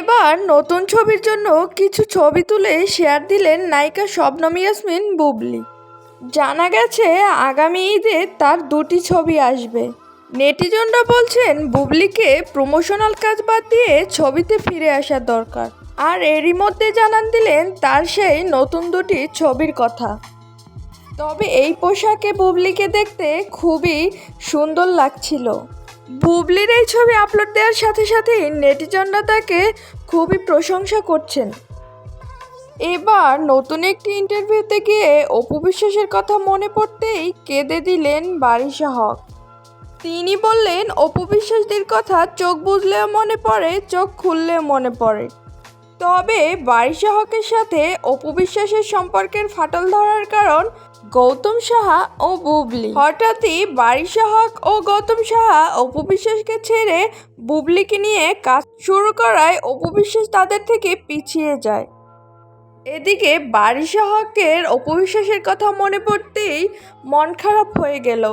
এবার নতুন ছবির জন্য কিছু ছবি তুলে শেয়ার দিলেন নায়িকা শবনম ইয়াসমিন বুবলি। জানা গেছে আগামী ঈদে তার দুটি ছবি আসবে। নেটিজনরা বলছেন বুবলিকে প্রমোশনাল কাজ বাদ দিয়ে ছবিতে ফিরে আসা দরকার। আর এরই মধ্যে জানান দিলেন তার সেই নতুন দুটি ছবির কথা। তবে এই পোশাকে বুবলিকে দেখতে খুবই সুন্দর লাগছিল। বুবলির এই ছবি আপলোড দেওয়ার সাথে সাথেই নেটিজনরা তাকে খুবই প্রশংসা করছেন। এবার নতুন একটি ইন্টারভিউতে গিয়ে অপু বিশ্বাসের কথা মনে পড়তেই কেঁদে দিলেন বারিশা হক। তিনি বললেন, অপু বিশ্বাসদের কথা চোখ বুজলেও মনে পড়ে, চোখ খুললেও মনে পড়ে। তবে বারিশা হকের সাথে অপু বিশ্বাসের সম্পর্কের ফাটল ধরার কারণ গৌতম সাহা ও বুবলি। হঠাৎই বারিশা হক ও গৌতম সাহা অপু বিশ্বাসকে ছেড়ে বুবলিকে নিয়ে কাজ শুরু করায় অপু বিশ্বাস তাদের থেকে পিছিয়ে যায়। এদিকে বারিশা হকের অপু বিশ্বাসের কথা মনে পড়তেই মন খারাপ হয়ে গেল।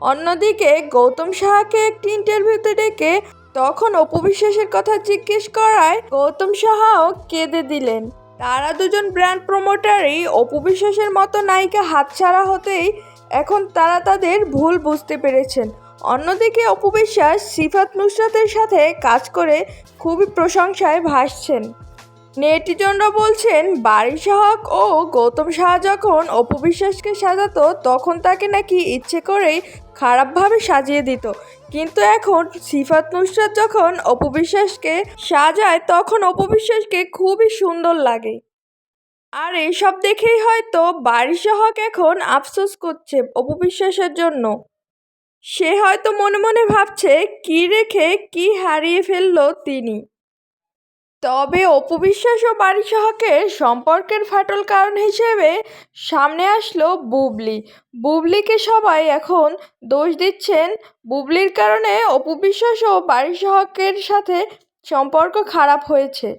অন্যদিকে গৌতম সাহাকে একটি ইন্টারভিউতে ডেকে তখন অপু বিশ্বাসের কথা জিজ্ঞেস করায় গৌতম সাহাও কেঁদে দিলেন। তারা দুজন ব্র্যান্ড প্রমোটারই অপু বিশ্বাসের মতো নায়িকা হাতছাড়া হতেই এখন তারা তাদের ভুল বুঝতে পেরেছেন। অন্যদিকে অপু বিশ্বাস সিফাত নুসরাতের সাথে কাজ করে খুবই প্রশংসায় ভাসছেন। নেটিজনরা বলছেন বারিশা হক ও গৌতম সাহা যখন অপু বিশ্বাসকে সাজাতো তখন তাকে নাকি ইচ্ছে করেই খারাপভাবে সাজিয়ে দিত, কিন্তু এখন সিফাত নুসরাত যখন অপু বিশ্বাসকে সাজায় তখন অপু বিশ্বাসকে খুবই সুন্দর লাগে। আর এসব দেখেই হয়তো বারিশা হক এখন আফসোস করছে অপু বিশ্বাসের জন্য। সে হয়তো মনে মনে ভাবছে কি রেখে কি হারিয়ে ফেললো তিনি। তবে অপু বিশ্বাস ও বারিশা হকের সম্পর্কের ফাটল কারণ হিসেবে সামনে আসলো বুবলি। বুবলিকে সবাই এখন দোষ দিচ্ছেন। বুবলির কারণে অপু বিশ্বাস ও বারিশা হকের সাথে সম্পর্ক খারাপ হয়েছে।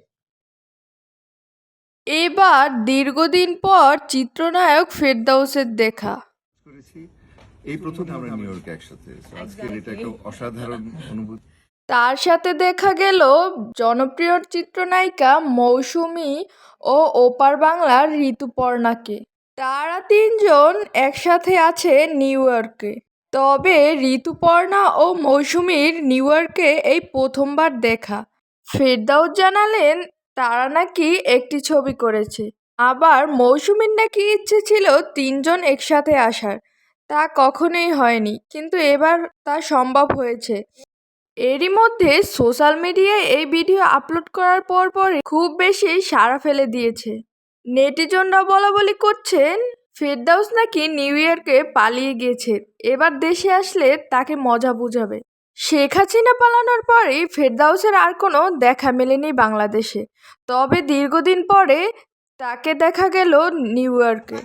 এবার দীর্ঘদিন পর চিত্রনায়ক ফেরদৌসের দেখা। এই প্রথম আমরা নিউ ইয়র্কে একসাথে, আজকের এটা একটা অসাধারণ অনুভূতি। তার সাথে দেখা গেল জনপ্রিয় চিত্রনায়িকা মৌসুমী ও ওপার বাংলার ঋতুপর্ণাকে। তারা তিনজন একসাথে আছে নিউ ইয়র্কে। তবে ঋতুপর্ণা ও মৌসুমীর নিউ ইয়র্কে এই প্রথমবার দেখা। ফেরদৌস জানালেন তারা নাকি একটি ছবি করেছে। আবার মৌসুমীর নাকি ইচ্ছে ছিল তিনজন একসাথে আসার, তা কখনোই হয়নি, কিন্তু এবার তা সম্ভব হয়েছে। এরই মধ্যে সোশ্যাল মিডিয়ায় এই ভিডিও আপলোড করার পরপরই খুব বেশি সাড়া ফেলে দিয়েছে। নেটিজনরা বলাবলি করছেন ফেরদৌস নাকি নিউ ইয়র্কে পালিয়ে গিয়েছে, এবার দেশে আসলে তাকে মজা বুঝাবে। শেখ হাসিনা পালানোর পরেই ফেরদৌসের আর কোনো দেখা মেলেনি বাংলাদেশে। তবে দীর্ঘদিন পরে তাকে দেখা গেল নিউ ইয়র্কে।